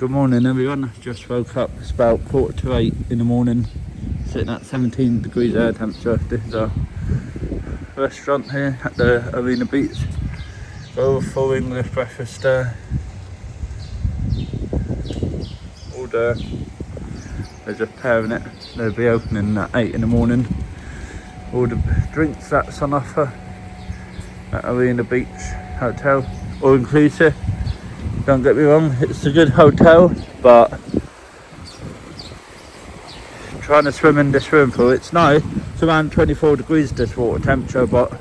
Good morning everyone, just woke up. It's about 7:45 in the morning, sitting at 17 degrees air temperature. This is our restaurant here at the Arena Beach. Full English breakfast there. Order. They're just pairing it. They'll be opening at 8 in the morning. All the drinks that's on offer at Arena Beach Hotel, all inclusive. Don't get me wrong, it's a good hotel, but trying to swim in this swimming pool, it's nice. It's around 24 degrees this water temperature, but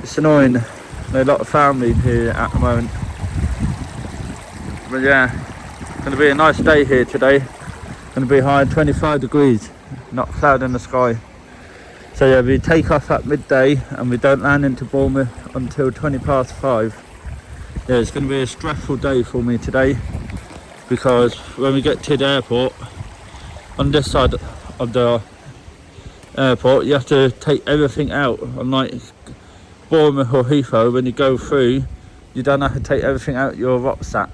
it's annoying. There's a lot of family here at the moment. But yeah, it's going to be a nice day here today. Going to be high 25 degrees, not a cloud in the sky. So yeah, we take off at midday and we don't land into Bournemouth until 5:20. Yeah, it's going to be a stressful day for me today, because when we get to the airport, on this side of the airport, you have to take everything out. Unlike Bournemouth or Heathrow, when you go through, you don't have to take everything out your rucksack.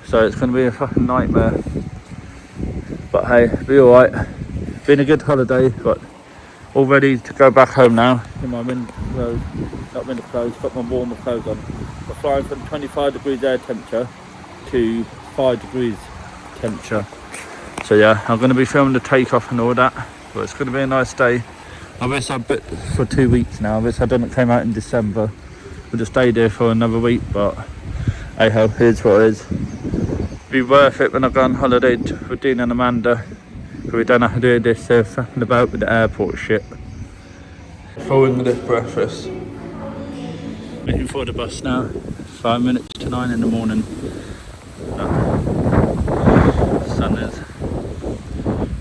So it's going to be a fucking nightmare. But hey, be alright. Been a good holiday, but all ready to go back home now in my winter clothes, got my warmer clothes on. We're flying from 25 degrees air temperature to 5 degrees temperature. So yeah, I'm going to be filming the takeoff and all that, but it's going to be a nice day. I wish I'd booked for 2 weeks now. I wish I didn't came out in December. We'd have stayed here for another week, but hey ho, here's what it is. Be worth it when I go on holiday with Dean and Amanda. We don't have to do this faffing about with the airport shit. Full English breakfast. Waiting for the bus now. 5 minutes to 9 in the morning. Sun is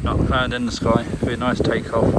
not a cloud in the sky. It'll be a nice takeoff.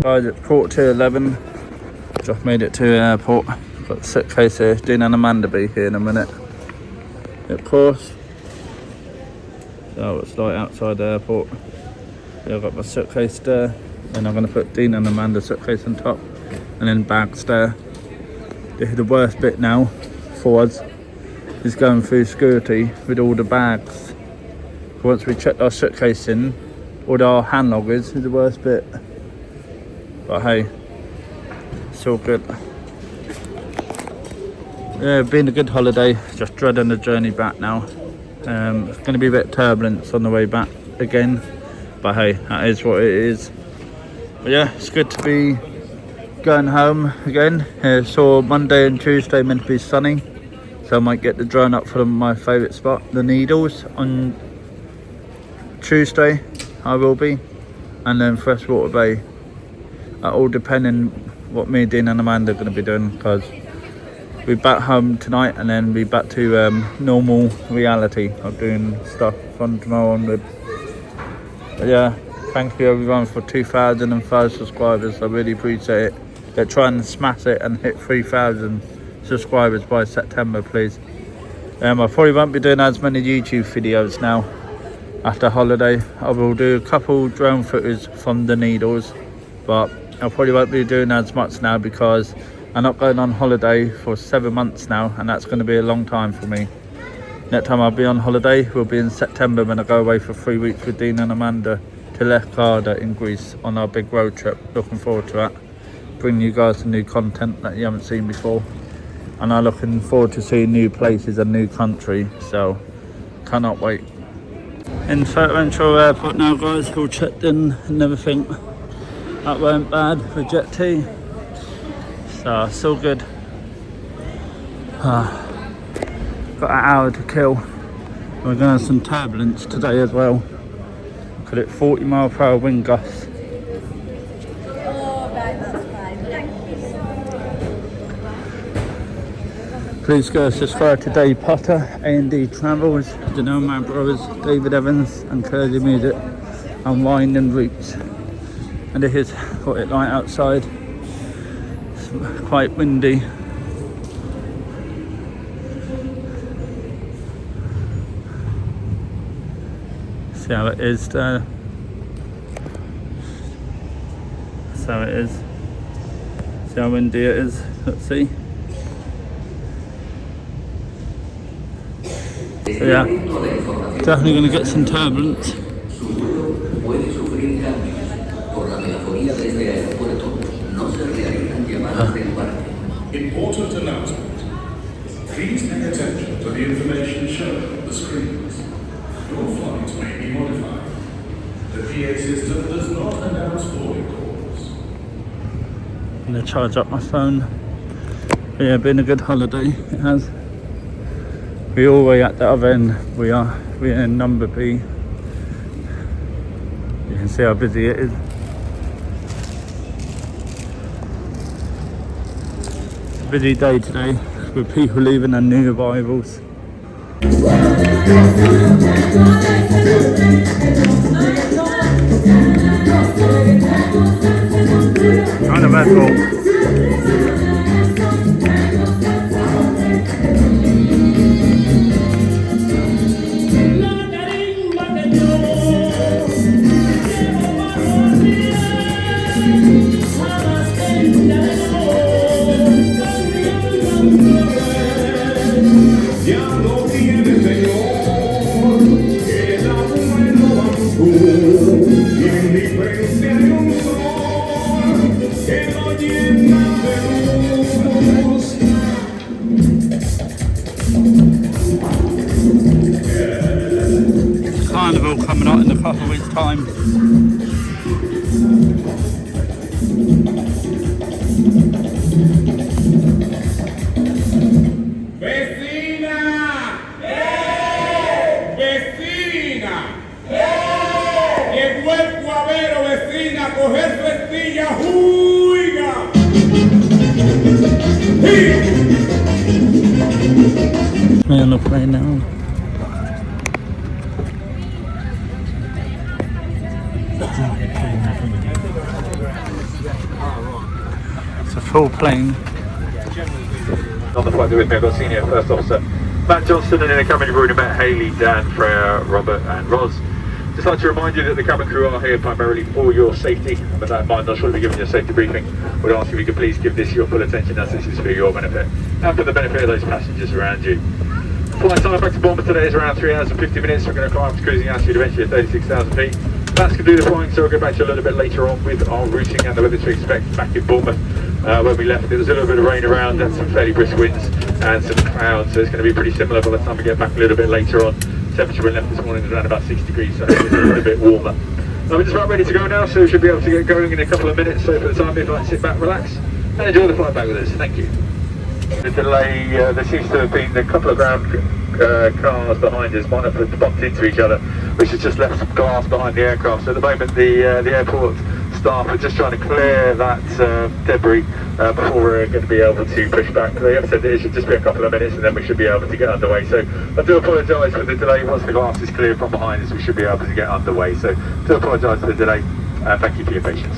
guys, it's quarter to 11. Just made it to the airport. Got the suitcase here. Dean and Amanda be here in a minute. Of course. So it's like outside the airport. Yeah, I've got my suitcase there. Then I'm going to put Dean and Amanda's suitcase on top. And then bags there. This is the worst bit now for us. Is going through security with all the bags. Once we check our suitcase in, all our hand luggage is the worst bit. But hey, it's all good. Yeah, been a good holiday. Just dreading the journey back now. It's going to be a bit of turbulence on the way back again. But hey, that is what it is. But yeah, it's good to be going home again. So Monday and Tuesday meant to be sunny. So I might get the drone up from my favourite spot, the Needles, on Tuesday. I will be. And then Freshwater Bay. All depending what me, Dean and Amanda are going to be doing, because we're back home tonight and then we're back to normal reality of doing stuff from tomorrow onward. But yeah, thank you everyone for 2,005 subscribers. I really appreciate it. They're trying to smash it and hit 3,000 subscribers by September, please. I probably won't be doing as many YouTube videos now after holiday. I will do a couple drone footage from the Needles, but I probably won't be doing as much now because I'm not going on holiday for 7 months now, and that's going to be a long time for me. Next time I'll be on holiday will be in September, when I go away for 3 weeks with Dean and Amanda to Lefkada in Greece on our big road trip. Looking forward to that. Bring you guys some new content that you haven't seen before. And I'm looking forward to seeing new places and new country, so cannot wait. In Fuerteventura Airport now, guys, all checked in and everything. That weren't bad for Jet T, so it's all good. Got an hour to kill. We're going to have some turbulence today as well. Look at it, 40-mile-per-hour wind gusts. Please go subscribe to Dave Potter, A&D Travels, you know, my brothers David Evans and Crazy Music, and Winding Roots. And it is what it's like outside. It's quite windy. See how it is there. That's how it is. See how windy it is. Let's see. So yeah, definitely going to get some turbulence. Important announcement. Please pay attention to the information shown on the screens. Your flight may be modified. The PA system does not announce boarding calls. I'm going to charge up my phone. But yeah, been a good holiday, it has. We're all the way at the other end. We're in number B. You can see how busy it is. It's a busy day today with people leaving and new arrivals. Kind of Red Bull. Carnival coming out in a couple of weeks' time. ¡Vecina! ¡Vecina! Llegó el cuavero, vecina, a coger su estilla, ¡juiga! Me on the plane now. a full plane. On the flight with me, I've got Senior First Officer Matt Johnston, and in the cabin you've already met Hayley, Dan, Freya, Robert and Roz. Just like to remind you that the cabin crew are here primarily for your safety, and with that in mind, I'll shortly be giving you a safety briefing. We'd ask if you could please give this your full attention, as this is for your benefit and for the benefit of those passengers around you. Flight time back to Bournemouth today is around 3 hours and 50 minutes. We're going to climb up to cruising altitude eventually at 36,000 feet. Matt's going to do the flying, so we'll get back to you a little bit later on with our routing and the weather to expect back in Bournemouth. When we left, there was a little bit of rain around and some fairly brisk winds and some clouds, so it's going to be pretty similar by the time we get back a little bit later on. Temperature we left this morning was around about 6 degrees, so it's a little bit warmer. We're just about ready to go now, so we should be able to get going in a couple of minutes. So for the time being, sit back, relax, and enjoy the flight back with us. Thank you. The delay, there seems to have been a couple of ground cars behind us might have bumped into each other, which has just left some glass behind the aircraft. So at the moment the airport staff are just trying to clear that debris before we're going to be able to push back. They have said that it should just be a couple of minutes and then we should be able to get underway. So I do apologise for the delay. Once the glass is cleared from behind us, we should be able to get underway. So I do apologise for the delay and thank you for your patience.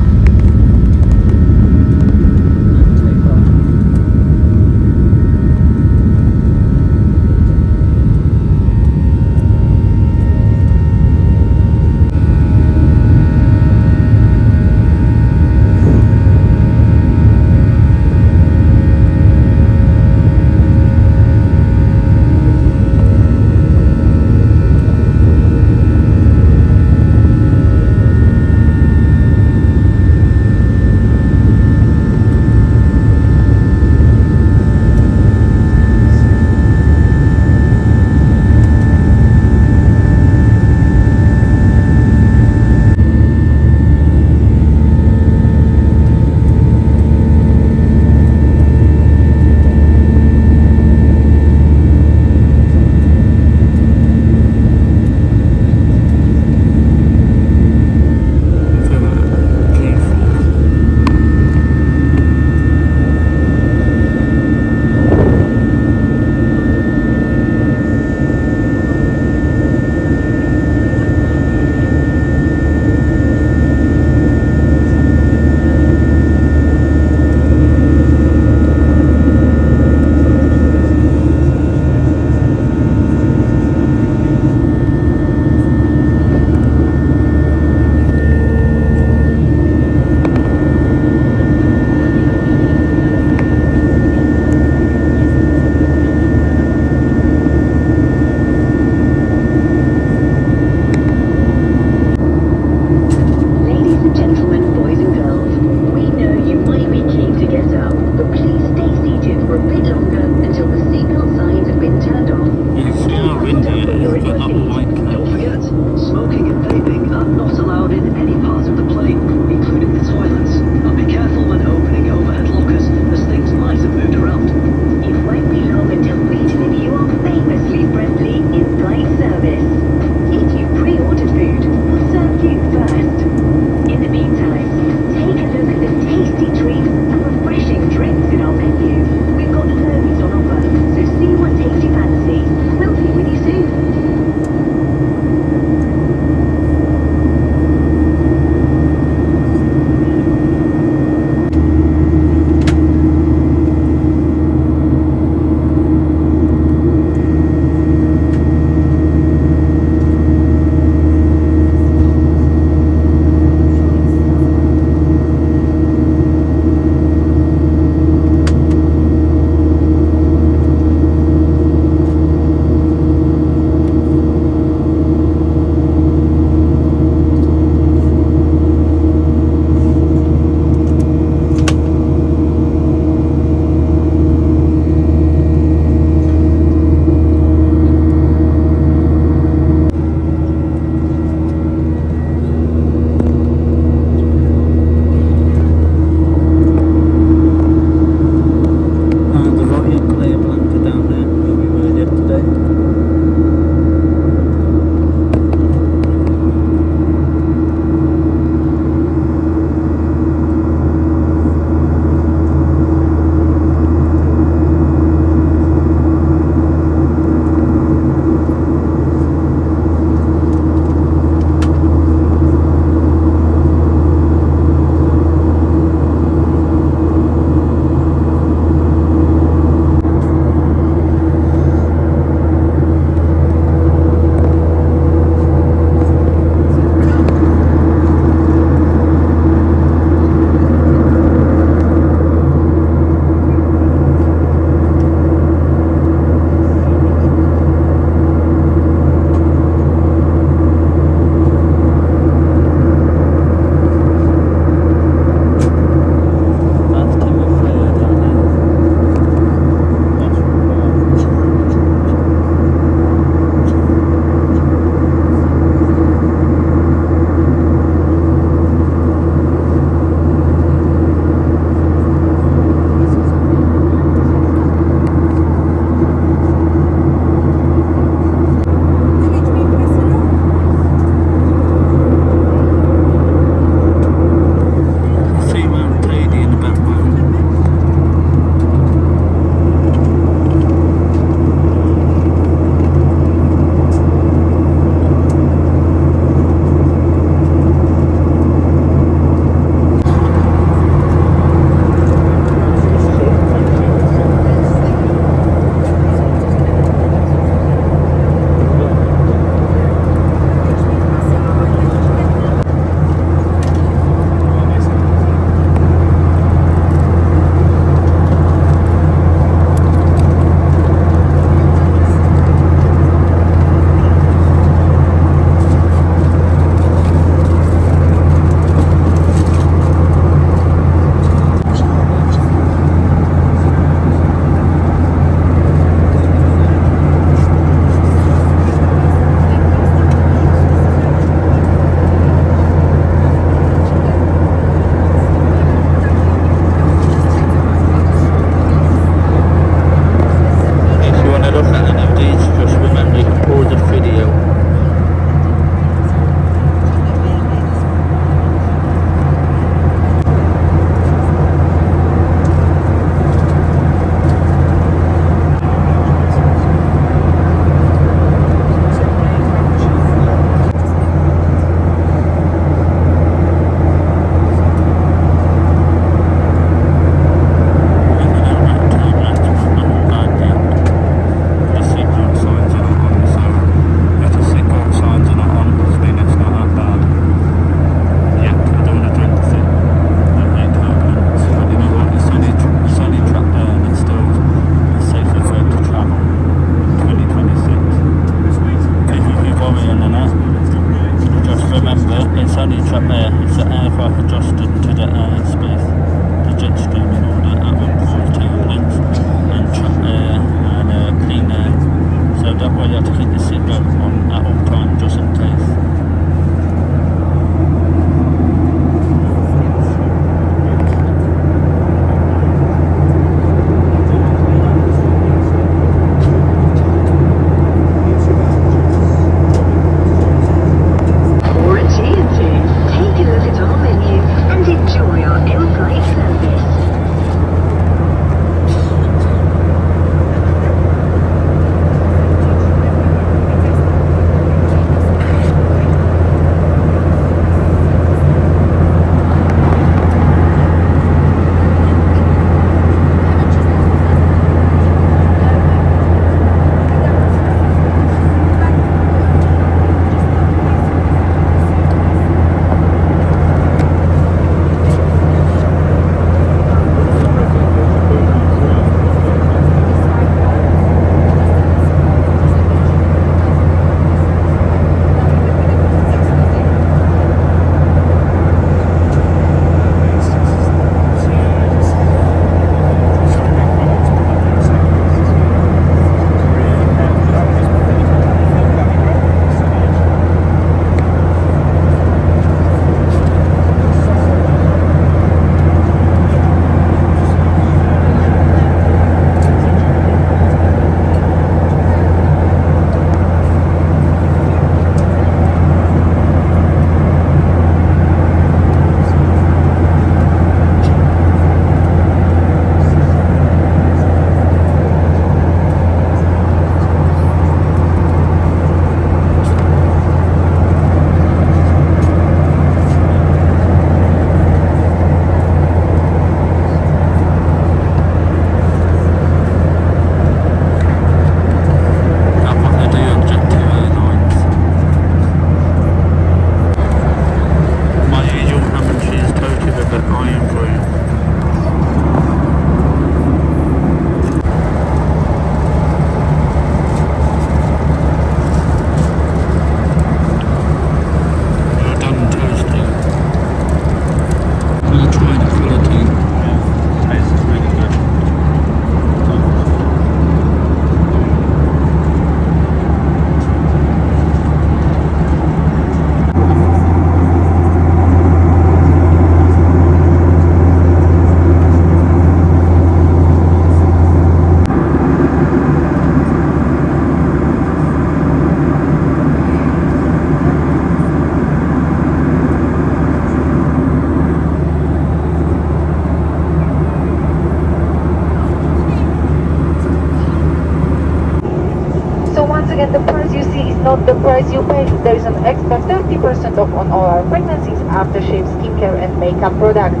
again, the price you see is not the price you pay. There is an extra 30% off on all our fragrances, aftershave, skincare and makeup products.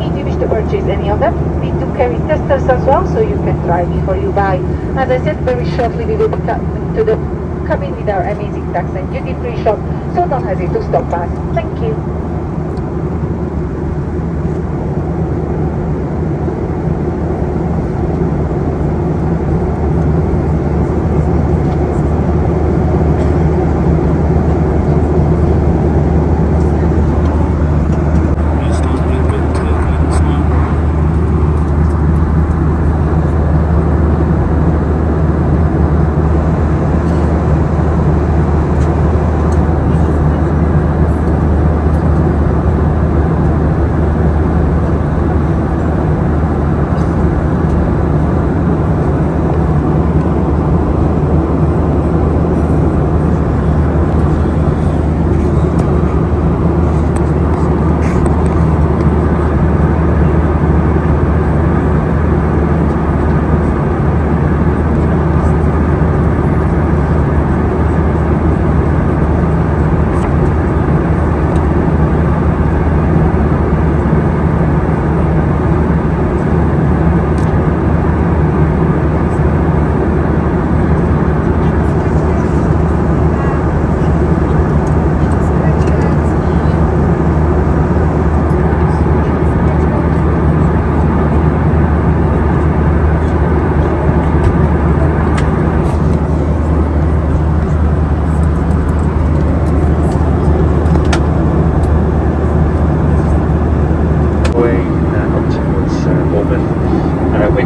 If you wish to purchase any of them, we do carry testers as well, so you can try before you buy. As I said, very shortly we will be coming to the cabin with our amazing tax and duty free shop, so don't hesitate to stop us. Thank you.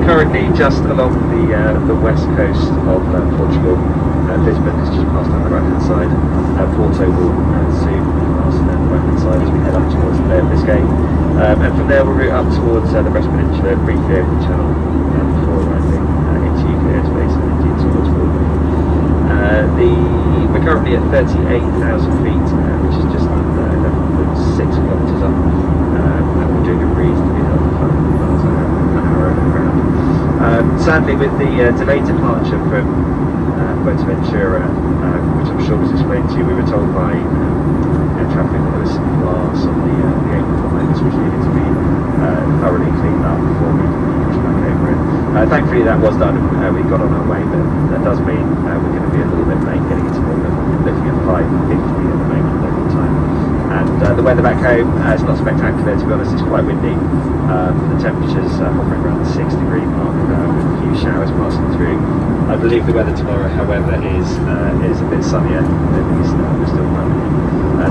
Currently just along the west coast of Portugal. Lisbon is just past on the right hand side. Porto will soon pass on the right hand side as we head up towards the Bay of Biscay. And from there we'll route up towards the Brest Peninsula, briefly over the channel before arriving into UK airspace and indeed towards Bournemouth. We're currently at 38,000 feet, which is just under 11.6 kilometres up. And we're doing a reasonably healthy 500 miles an hour over the ground. Sadly, with the delayed departure from Fuerteventura, which I'm sure was explained to you, we were told by air traffic that there was some glass on the apron lines which needed to be thoroughly cleaned up before we pushed back over it. Thankfully that was done and we got on our way, but that does mean we're going to be a little bit late getting into Bournemouth. We're looking at 5:50 at the moment local time. And the weather back home is not spectacular, to be honest. It's quite windy. The temperatures hovering around the 6-degree mark with a few showers passing through. I believe the weather tomorrow, however, is a bit sunnier. At least we're still quite windy.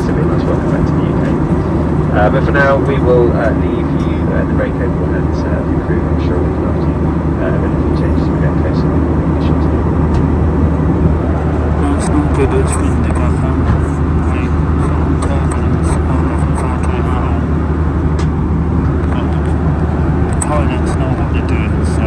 So it'll be a nice welcome back to the UK. But for now, we will leave you the very capable hands of the crew. I'm sure we'll look after you. If anything changes, we'll get closer. We'll be sure to do. No, it's not good, it's windy back home. Turbulence, the pilots know what they're doing, so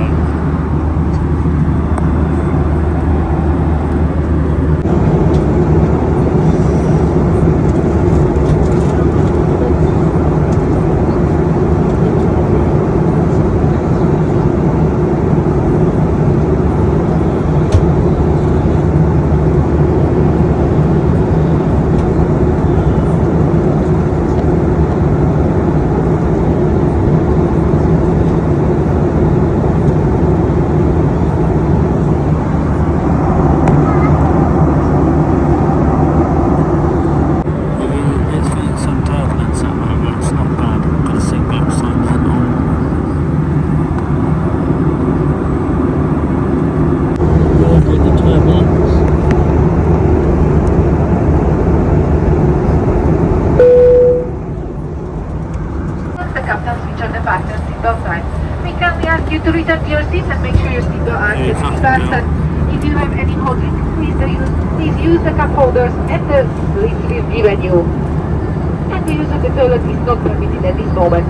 to return to your seats and make sure your seatbelt are fastened. If you have any hot drinks, please use the cup holders and the lids we've given you. And the use of the toilet is not permitted at this moment.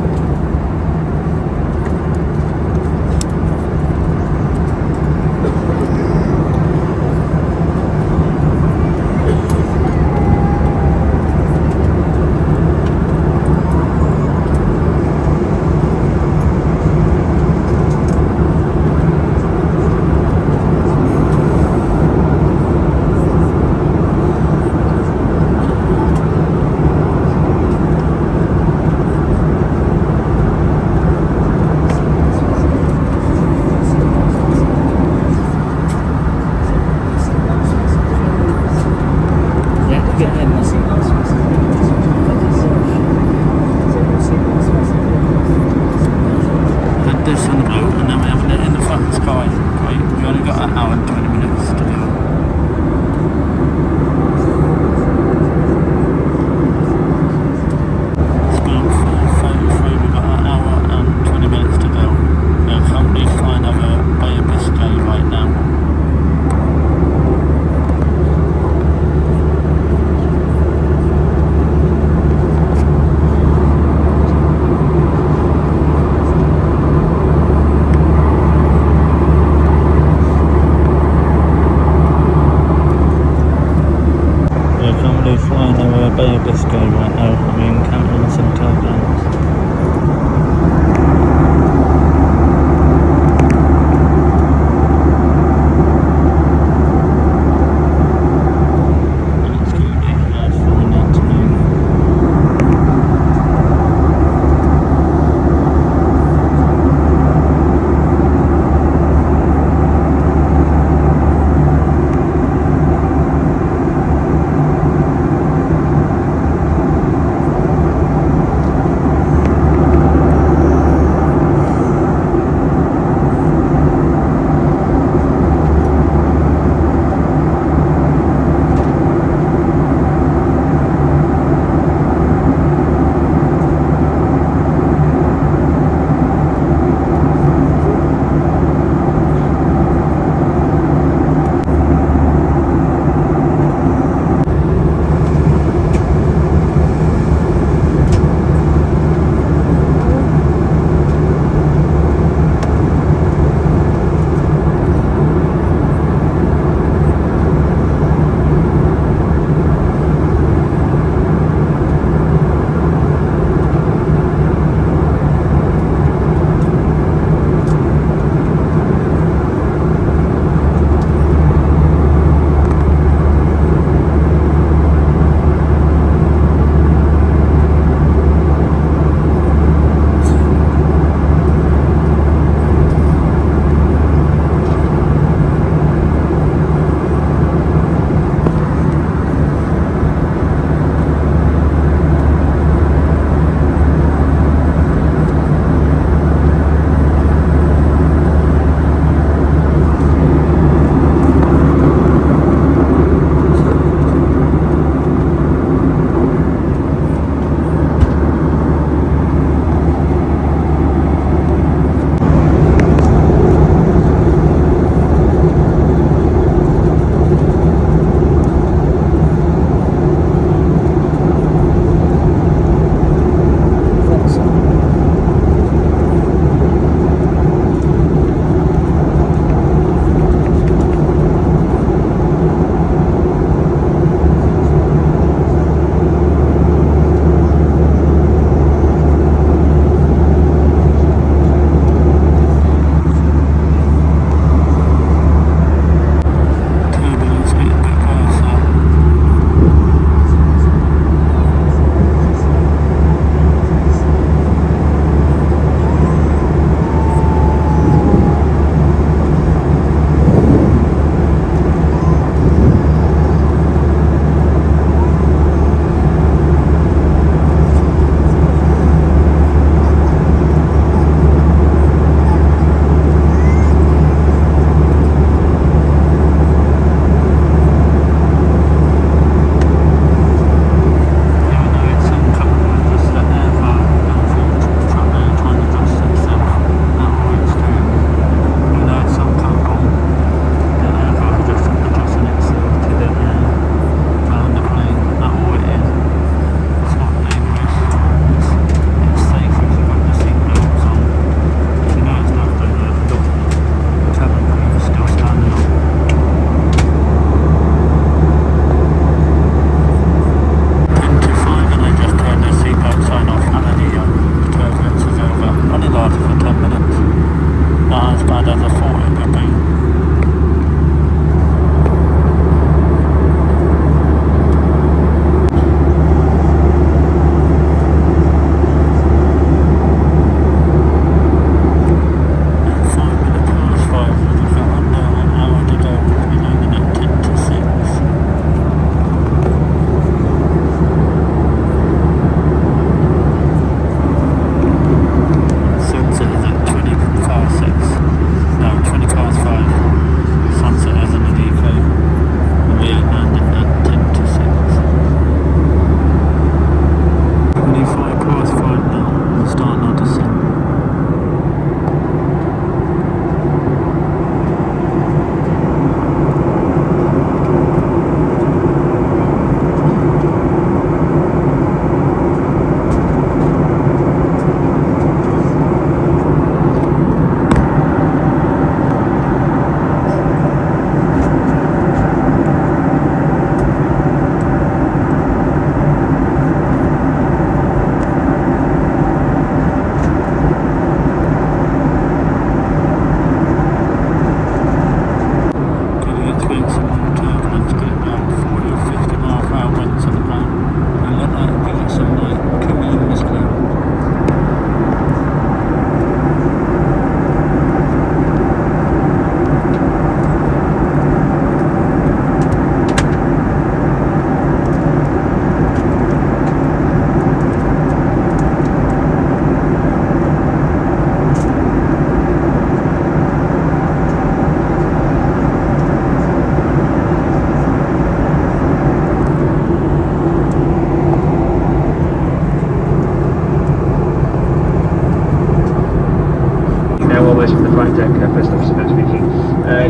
deck, first officer Matt speaking.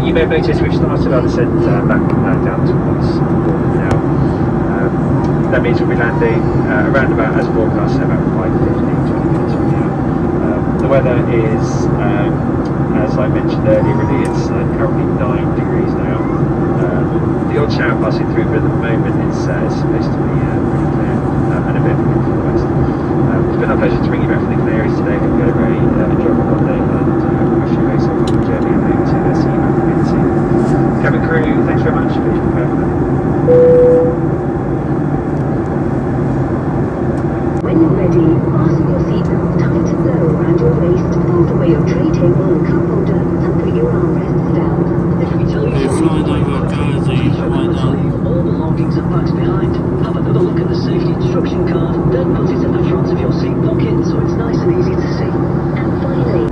You may have noticed we've started our descent back down towards Bournemouth now. That means we'll be landing around about, as forecast, about 5:15, 20 minutes from now. The weather is, as I mentioned earlier, really it's currently 9 degrees now. The odd shower passing through, but at the moment it's supposed to be pretty clear and a bit of a wind from the west. It's been a pleasure to bring you back from the Canaries today. Hope you had a very enjoyable holiday, and wish you a very safe journey and hope to see you back again soon. Cabin crew, thanks very much. Please prepare for that. When you're ready, fasten your seatbelt tight and low around your waist, fold away your tray table and cup holder, and put your armrests down. If we tell you We're flying over Jersey right now. leave all belongings and bags behind, have another look at the safety instruction card, then put it in the front of your seat pocket so it's nice and easy to see. And finally,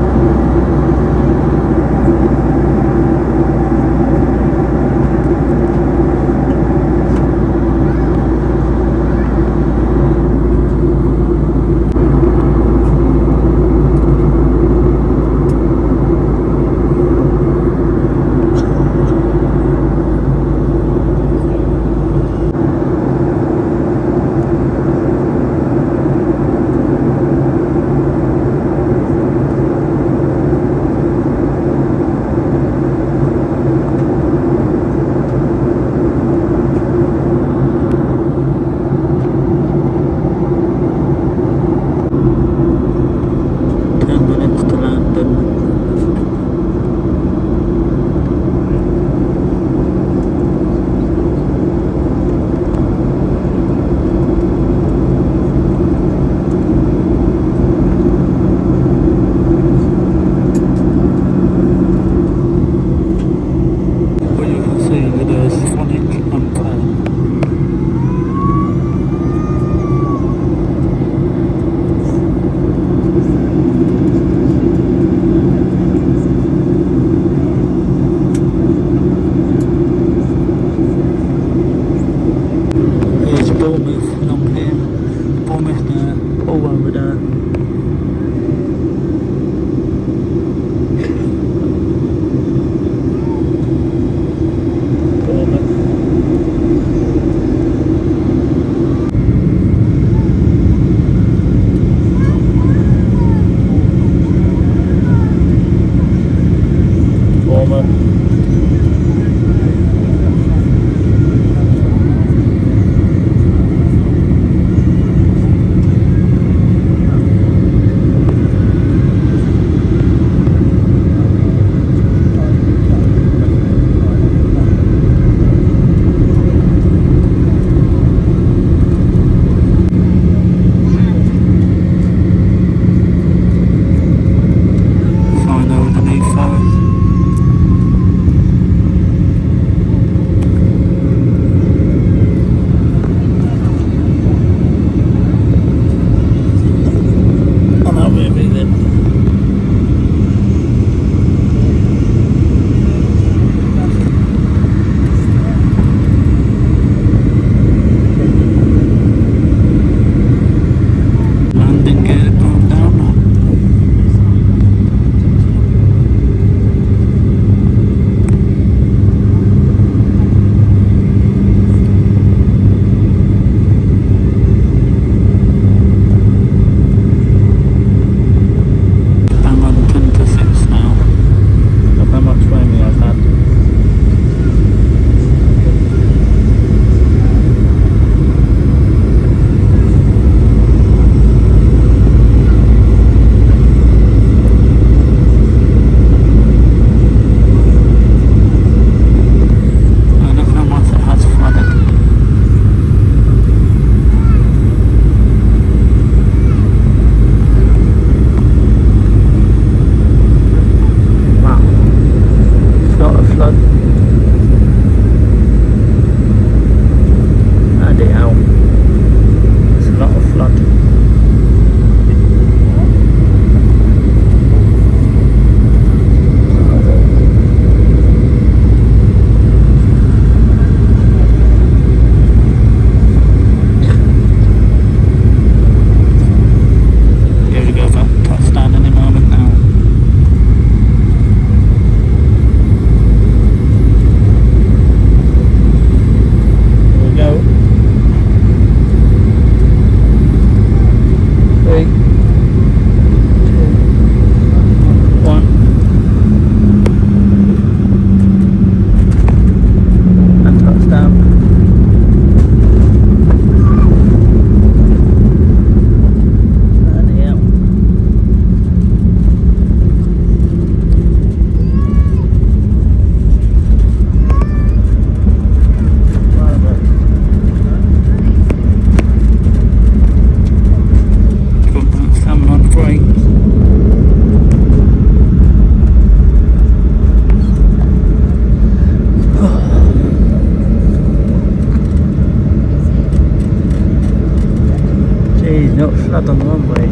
flood on the runway.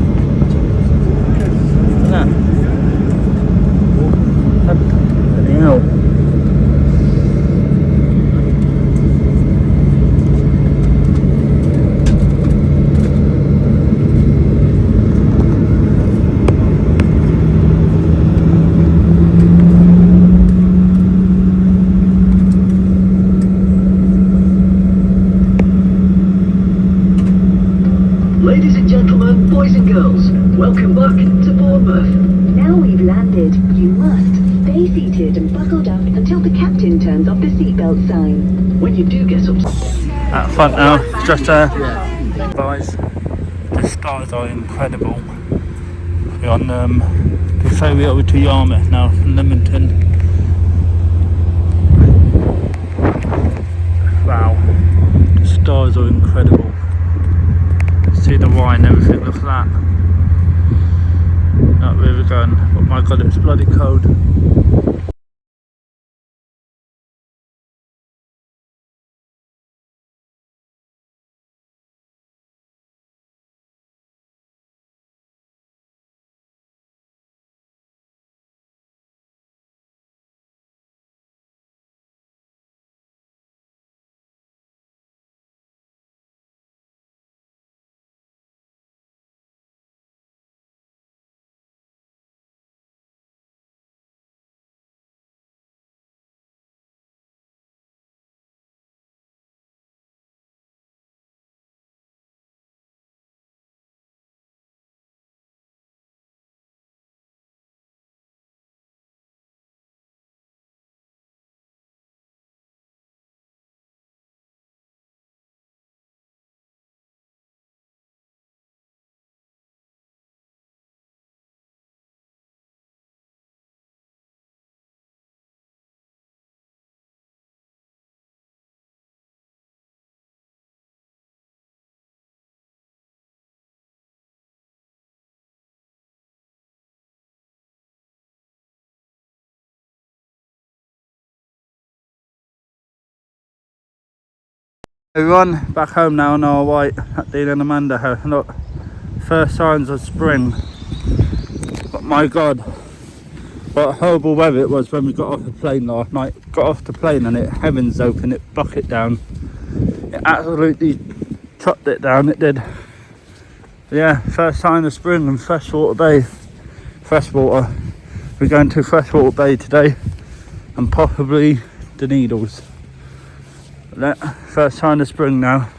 Look at that. Bloody hell. Ladies and gentlemen, boys and girls, welcome back to Bournemouth. Now we've landed, you must stay seated and buckled up until the captain turns off the seatbelt sign. When you do get up... At the front now, just guys, the stars are incredible. We're on the ferry over to Yarmouth now from Leamington. Wow, the stars are incredible. See the wine, everything, look at that. That river going, but my god, it's bloody cold. Everyone, back home now on our white at Dean and Amanda house. Look, first signs of spring. But my god, what horrible weather it was when we got off the plane last night. Got off the plane and it heavens open, it bucket down. It absolutely chopped it down, it did. Yeah, first sign of spring in Freshwater Bay. Freshwater. We're going to Freshwater Bay today and possibly the Needles. First sign of spring now.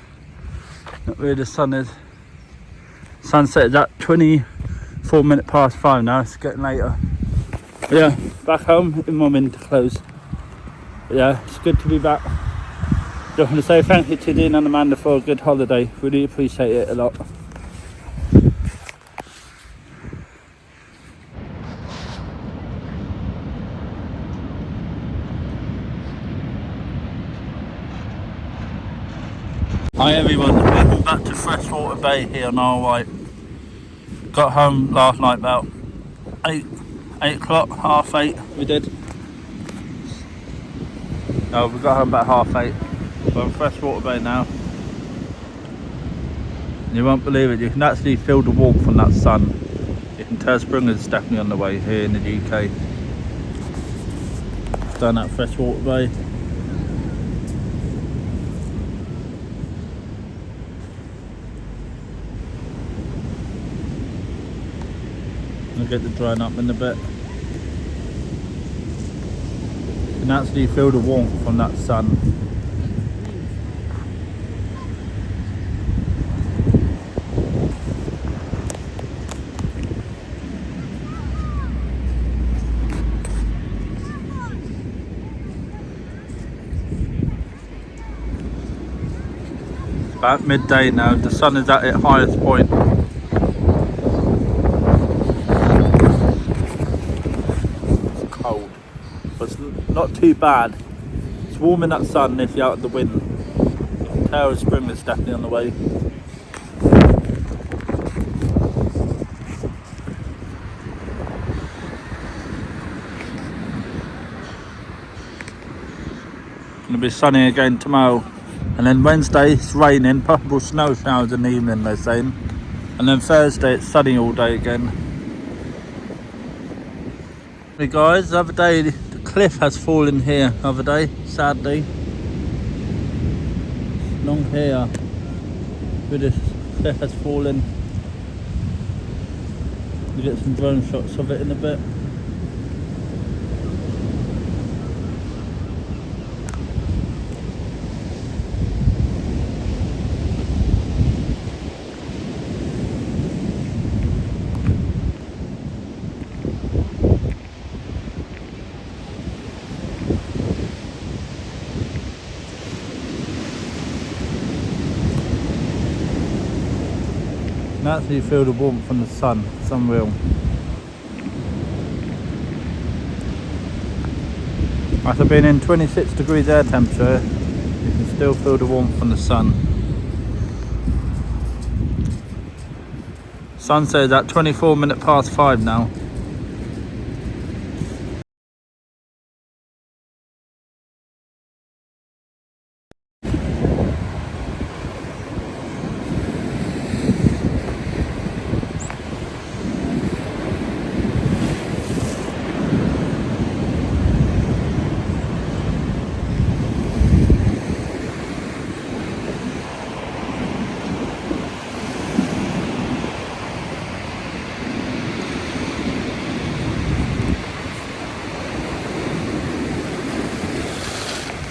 Look where the sun is. Sunset is at 24 minutes past 5 now, it's getting later. But yeah, back home in my winter clothes. But yeah, it's good to be back. Just want to say thank you to Dean and Amanda for a good holiday. Really appreciate it a lot. Hi everyone, welcome back to Freshwater Bay here on our white. Got home last night about 8 o'clock, half 8 we did. No, we got home about half 8. We're on Freshwater Bay now. You won't believe it, you can actually feel the warmth from that sun. You can tell spring is definitely on the way here in the UK. Down at Freshwater Bay. I'll get the drying up in a bit. You can actually feel the warmth from that sun. It's about midday now, the sun is at its highest point. But it's not too bad. It's warm in that sun if you're out in the wind. You can tell spring is definitely on the way. Gonna be sunny again tomorrow. And then Wednesday it's raining, possible snow showers in the evening they're saying. and then Thursday it's sunny all day again. Hey guys, the other day the cliff has fallen here. The other day, sadly, long here. Where this cliff has fallen. You get some drone shots of it in a bit. That's how you feel the warmth from the sun. It's unreal. After being in 26 degrees air temperature, you can still feel the warmth from the sun. Sunset is at 5:24 now.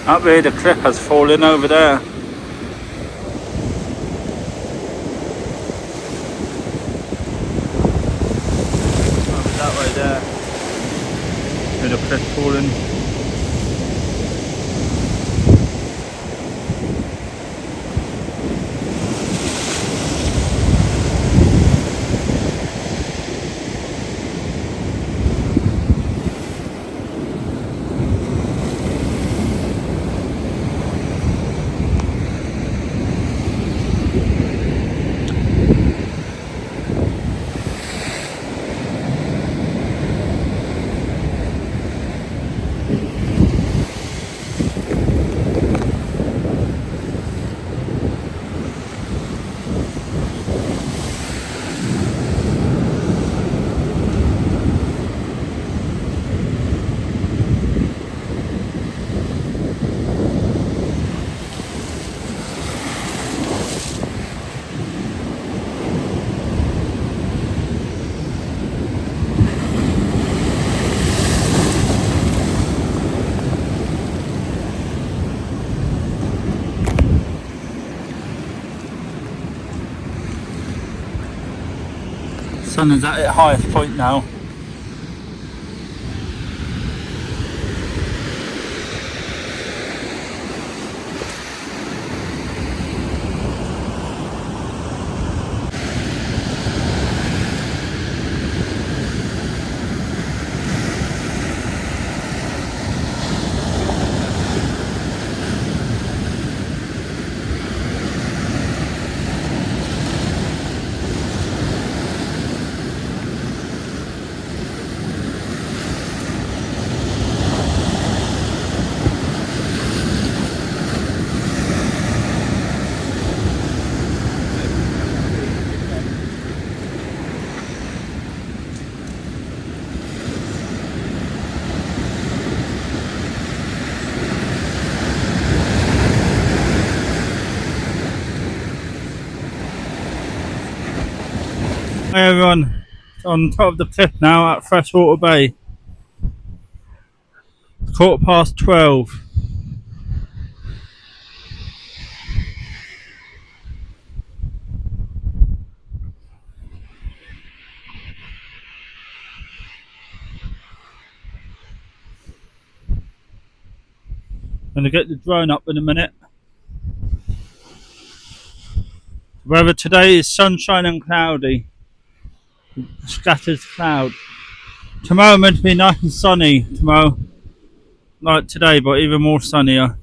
Up there the cliff has fallen over there. Over that way there. Where the cliff fallen. Sun is at its highest point now. Hi everyone, on top of the cliff now at Freshwater Bay. It's 12:15. I'm gonna get the drone up in a minute. The weather today is sunshine and cloudy. Scattered cloud. Tomorrow meant to be nice and sunny tomorrow. Like today, but even more sunnier.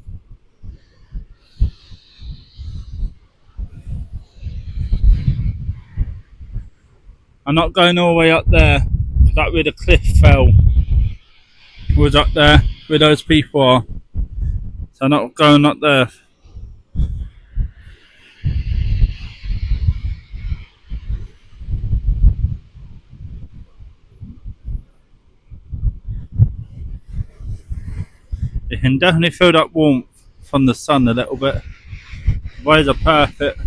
I'm not going all the way up there. That's where the cliff fell. It was up there where those people are. So I'm not going up there. You can definitely feel that warmth from the sun a little bit. Waves are perfect.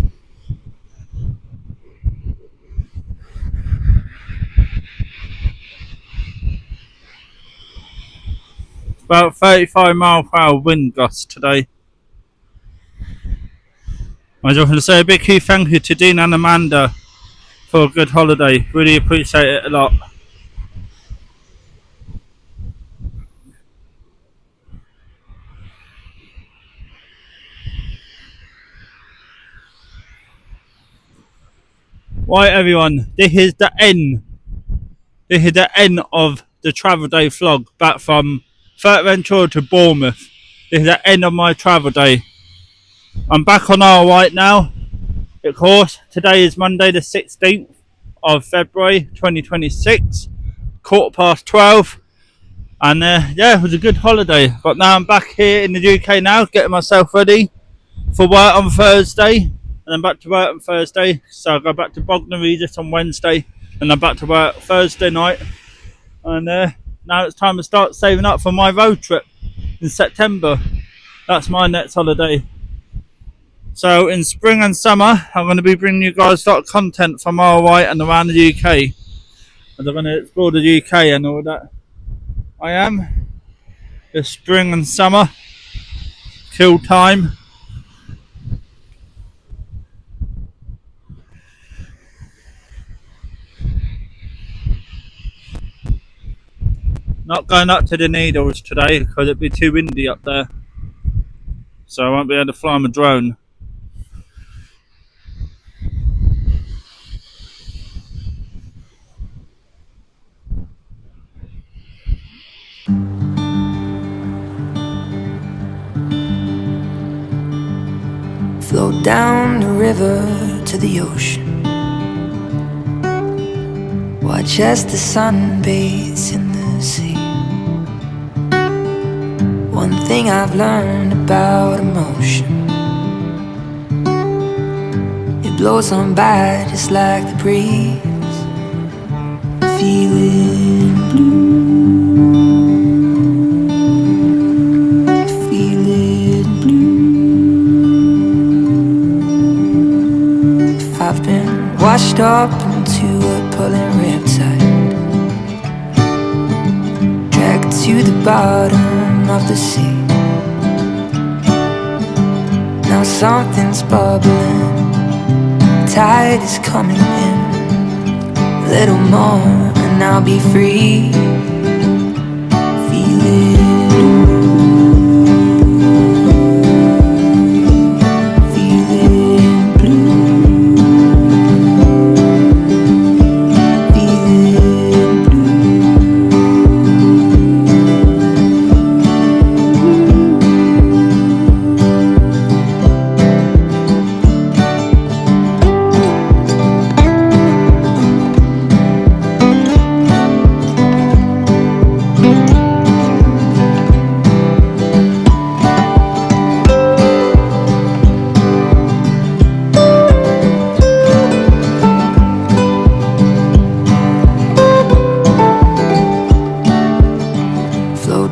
About 35 mph wind gusts today. I just want to say a big huge thank you to Dean and Amanda for a good holiday. Really appreciate it a lot. Right everyone, this is the end. This is the end of the travel day vlog back from Fuerteventura to Bournemouth. This is the end of my travel day. I'm back on our right now. Of course, today is Monday the 16th of February 2026, 12:15. And yeah, it was a good holiday. But now I'm back here in the UK now, getting myself ready for work on Thursday. And then back to work on Thursday. So I'll go back to Bognor Regis on Wednesday. And I'm back to work Thursday night. And now it's time to start saving up for my road trip in September. That's my next holiday. So in spring and summer, I'm going to be bringing you guys a lot of content from RY and around the UK. And I'm going to explore the UK and all that. I am. It's spring and summer. Kill time. Not going up to the Needles today because it'd be too windy up there. So I won't be able to fly my drone. Float down the river to the ocean. Watch as the sun bathes in the sea. One thing I've learned about emotion, it blows on by just like the breeze. Feeling blue, feeling blue. If I've been washed up into a pulling riptide, dragged to the bottom of the sea. Now something's bubbling, tide is coming in. A little more and I'll be free.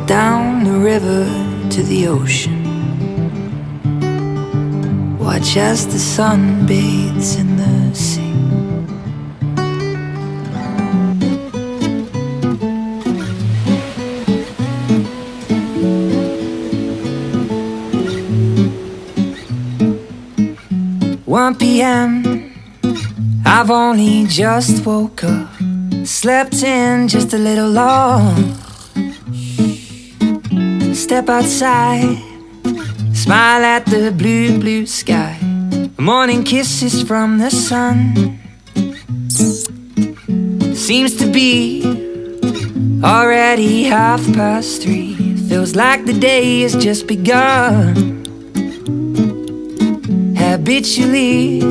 Down the river to the ocean. Watch as the sun bathes in the sea. 1 p.m. I've only just woke up, slept in just a little long. Step outside, smile at the blue, blue sky. Morning kisses from the sun. Seems to be already 3:30. Feels like the day has just begun. Habitually,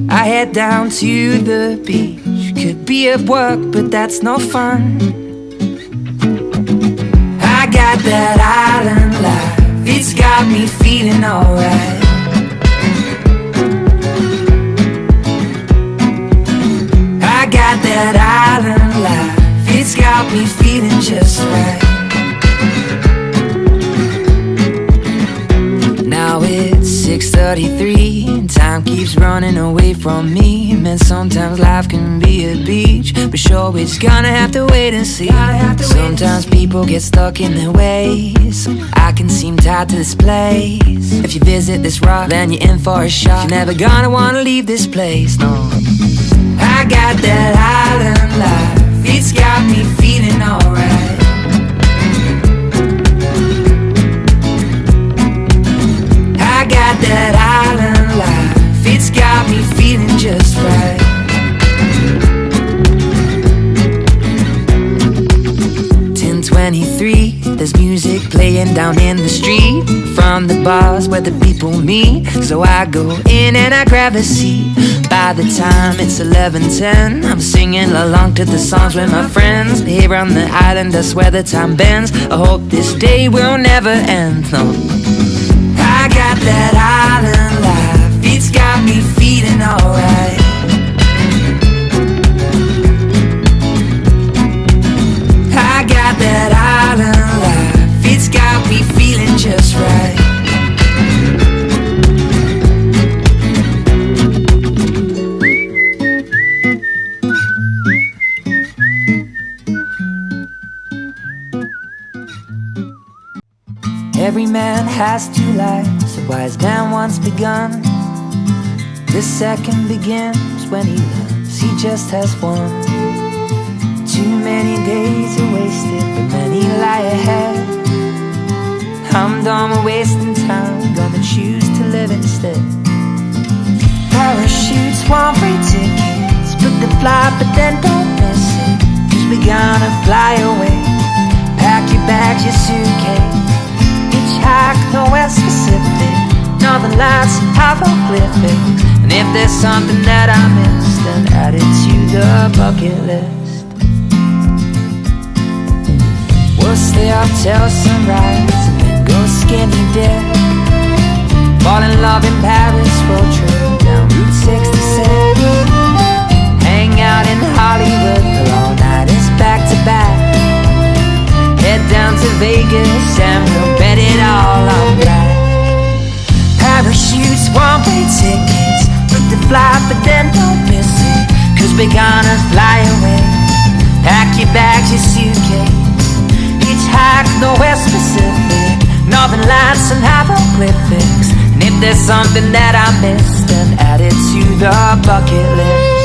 I head down to the beach. Could be at work, but that's no fun. I got that island life, it's got me feeling alright. I got that island life, it's got me feeling just right. from me. Man, sometimes life can be a beach, but sure, we're just gonna have to wait and see. Sometimes people get stuck in their ways. I can seem tied to this place. If you visit this rock, then you're in for a shock. You're never gonna wanna leave this place, no. I got that island life, it's got me feeling alright. I got that island life, it's got me feeling just right. 10:23, there's music playing down in the street, from the bars where the people meet. So I go in and I grab a seat. By the time it's 11:10, I'm singing along to the songs with my friends. Here on the island, I swear the time bends. I hope this day will never end, no. I got that island life, it's got me feeling alright. I got that island life, it's got me feeling just right. Every man has two lives, a wise man once begun. The second begins when he learns he just has one. Too many days are wasted, but many lie ahead. I'm done with wasting time, gonna choose to live instead. Parachutes, one-way tickets, book the flight but then don't miss it, 'cause we're gonna fly away. Pack your bags, your suitcase, hitchhike, no West Pacific, Northern Lights, hieroglyphics. And if there's something that I missed, then add it to the bucket list. We'll stay up till sunrise and then go skinny dip. Fall in love in Paris, road trip down Route 66. Hang out in Hollywood for all nighters back to back. Head down to Vegas and we'll bet it all on black. Parachutes, one-way tickets, book the flight but then don't miss it, 'cause we're gonna fly away. Pack your bags, your suitcase, hitchhike, the West Pacific, Northern Lights and hieroglyphics. And if there's something that I missed, then add it to the bucket list.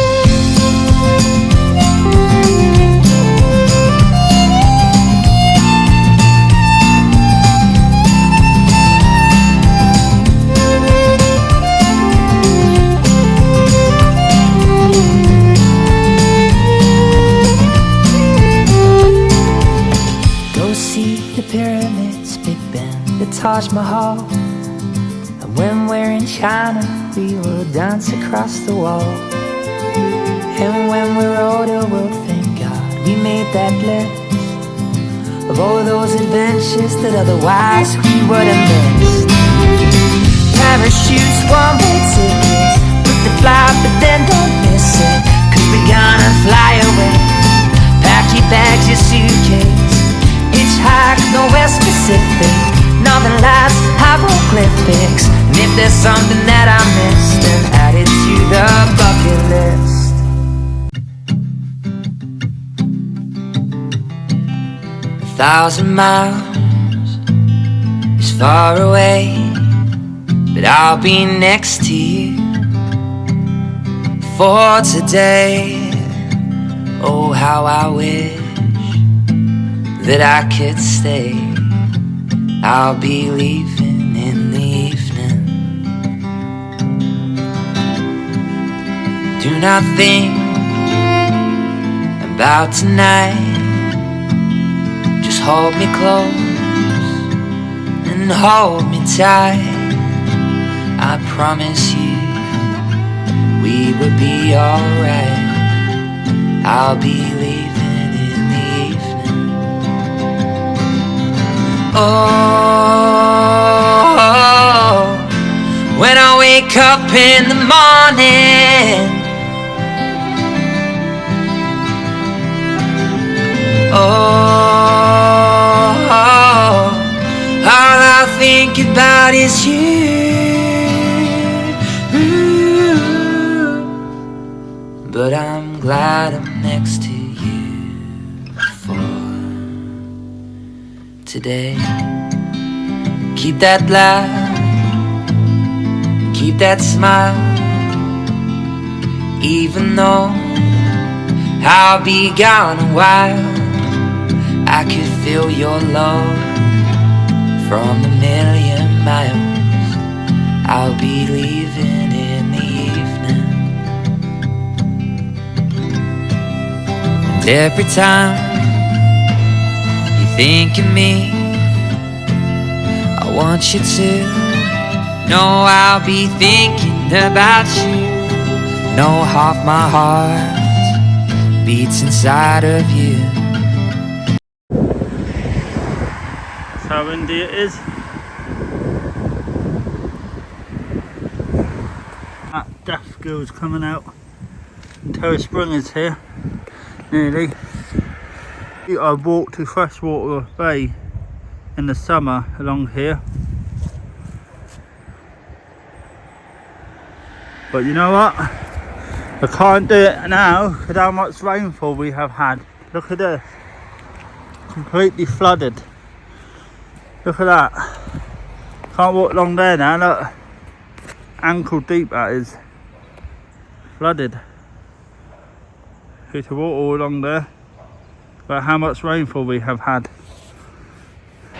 Pyramids, Big Ben, the Taj Mahal. And when we're in China, we will dance across the wall. And when we're older, we'll thank God we made that list of all those adventures that otherwise we would have missed. Parachutes, one-way tickets, book the flight but then don't miss it, 'cause we're gonna fly away. Pack your bags, your suitcase, hitchhike, the West Pacific, Northern Lights, hieroglyphics. And if there's something that I missed, then add it to the bucket list. 1,000 miles is far away, but I'll be next to you for today. Oh, how I wish that I could stay. I'll be leaving in the evening. Do not think about tonight. Just hold me close and hold me tight. I promise you we will be alright. I'll be leaving in the evening. Oh, when I wake up in the morning, oh, all I think about is you. Ooh. next to you for today. Keep that laugh, keep that smile, even though I'll be gone a while. I could feel your love from a million miles. I'll be leaving in the evening, and every time you think of me, I want you to know I'll be thinking about you. Know half my heart beats inside of you. That's how windy it is. That death gill's coming out. And Terrace Spring is here, nearly. I walk to Freshwater Bay in the summer along here. But you know what? I can't do it now because how much rainfall we have had. Look at this. Completely flooded. Look at that. Can't walk along there now, look. Ankle deep that is. Flooded. You to walk all along there. But how much rainfall we have had.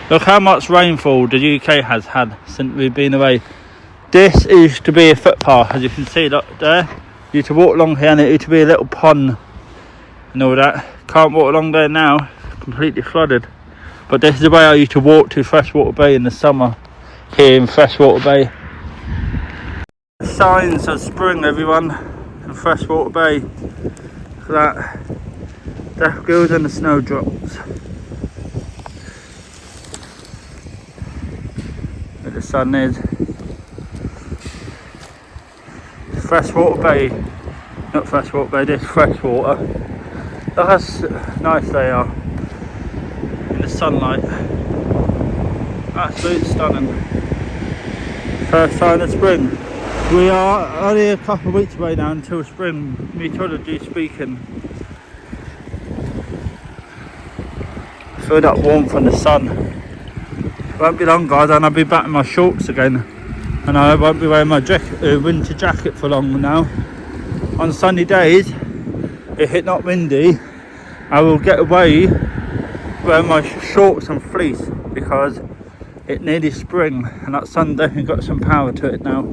Look how much rainfall the UK has had since we've been away. This used to be a footpath, as you can see, look there. You used to walk along here and it used to be a little pond and all that. Can't walk along there now, completely flooded. But this is the way I used to walk to Freshwater Bay in the summer, here in Freshwater Bay. Signs of spring, everyone, in Freshwater Bay. Look at that. Daffodils and the snowdrops. Where the sun is. Freshwater Bay, not Freshwater Bay, this freshwater. Look how nice they are in the sunlight. Absolutely stunning. First sign of spring. We are only a couple of weeks away now until spring, meteorology speaking. Feel that warmth from the sun. Won't be long, guys, and I'll be back in my shorts again. And I won't be wearing my winter jacket for long now. On sunny days, if it's not windy, I will get away wearing my shorts and fleece because it's nearly spring and that sun definitely got some power to it now.